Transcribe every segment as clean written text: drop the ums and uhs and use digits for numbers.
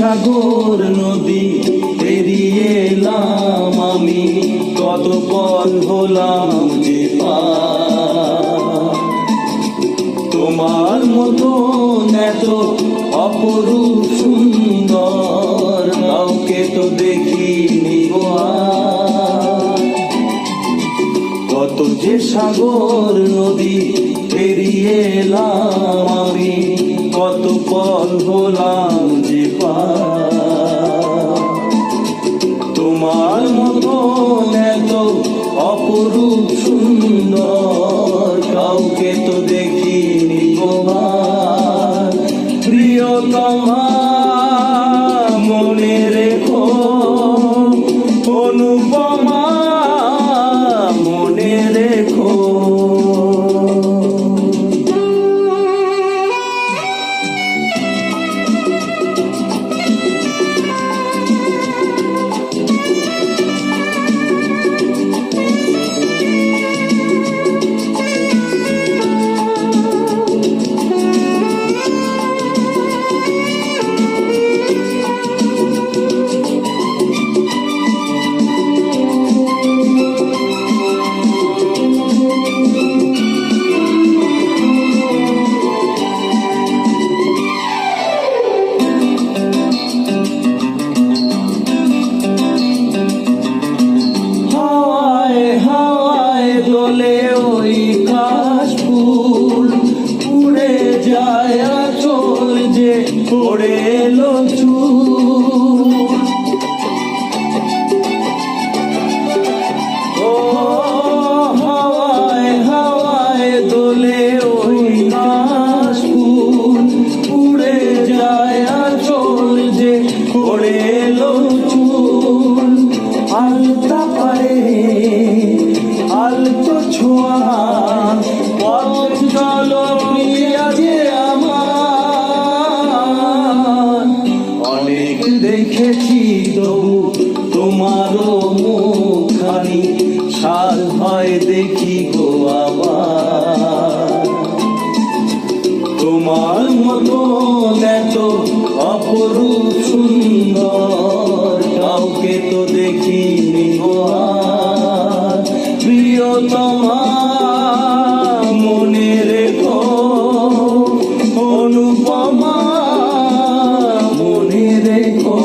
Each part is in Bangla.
সাগর নদী পেরিয়ে এলাম আমি, কত পথ হলাম যে পার। তোমার মতন এত অপরূপ সুন্দর কাউকে তো দেখিনি গো আর। কত যে সাগর নদী পেরিয়ে এলাম আমি, কত পথ হলাম যে পার। তোমার মতন এত অপরূপ সুন্দর কাউকে তো দেখিনি গো আর। প্রিয়তমা মনে রেখো, অনুপমা মনে রেখো। দোলে ওই কাশফুল উড়ে যায় আঁচল যে পড়ে এলো চুল। ও হাওয়ায় হাওয়ায় দোলে ওই কাশফুল উড়ে যায় আঁচল যে পড়ে এলো চুল। আলতা পারে আলতো ছোঁয়া পথ চলো প্রিয়া যে আমার। অনেক দেখেছি তবু তোমারও মুখখানি, সাল হয় দেখি গো আবার। তোমার মতন এত অপরূপ সুন্দর কাউকে তো দেখিনি গো আর। প্রিয়তমা মনে রেখো, অনুপমা মনে রেখো।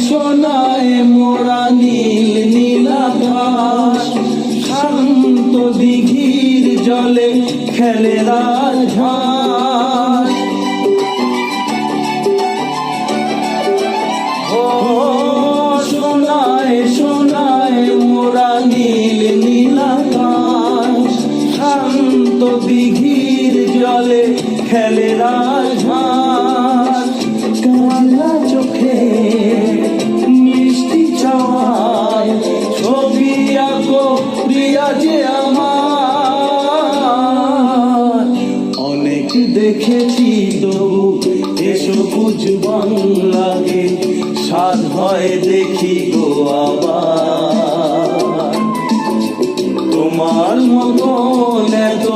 সোনায় মোরা নীল নীলাকাশ, শান্ত দিঘির জলে খেলে রাজহাঁস। ও সোনায় সোনায় মোরা নীল নীলাকাশ, শান্ত দিঘির জলে খেলে রাজহাঁস। কালা চোখে মিষ্টি চাওয়ায় ছবি আঁকো প্রিয়া যে আমার। অনেক দেখেছি তবু এসো বুঝবান লাগে, স্বাদ হয় দেখি গো আবার। তোমার মতন এত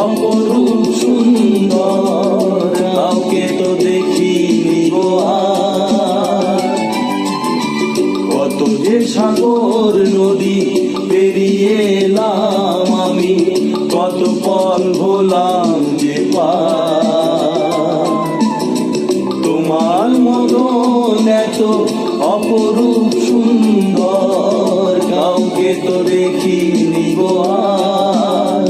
অপরূপ সুন্দর কাউকে তো দেখিনি গো আর। কত যে সাগর নদী পেরিয়ে এলাম আমি, কত পথ হলাম যে পার। তোমার মতন এত অপরূপ সুন্দর কাউকে তো দেখিনি গো আর।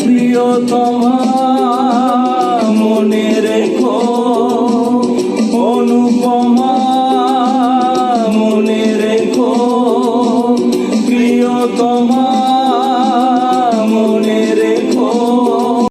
প্রিয়তমা মনে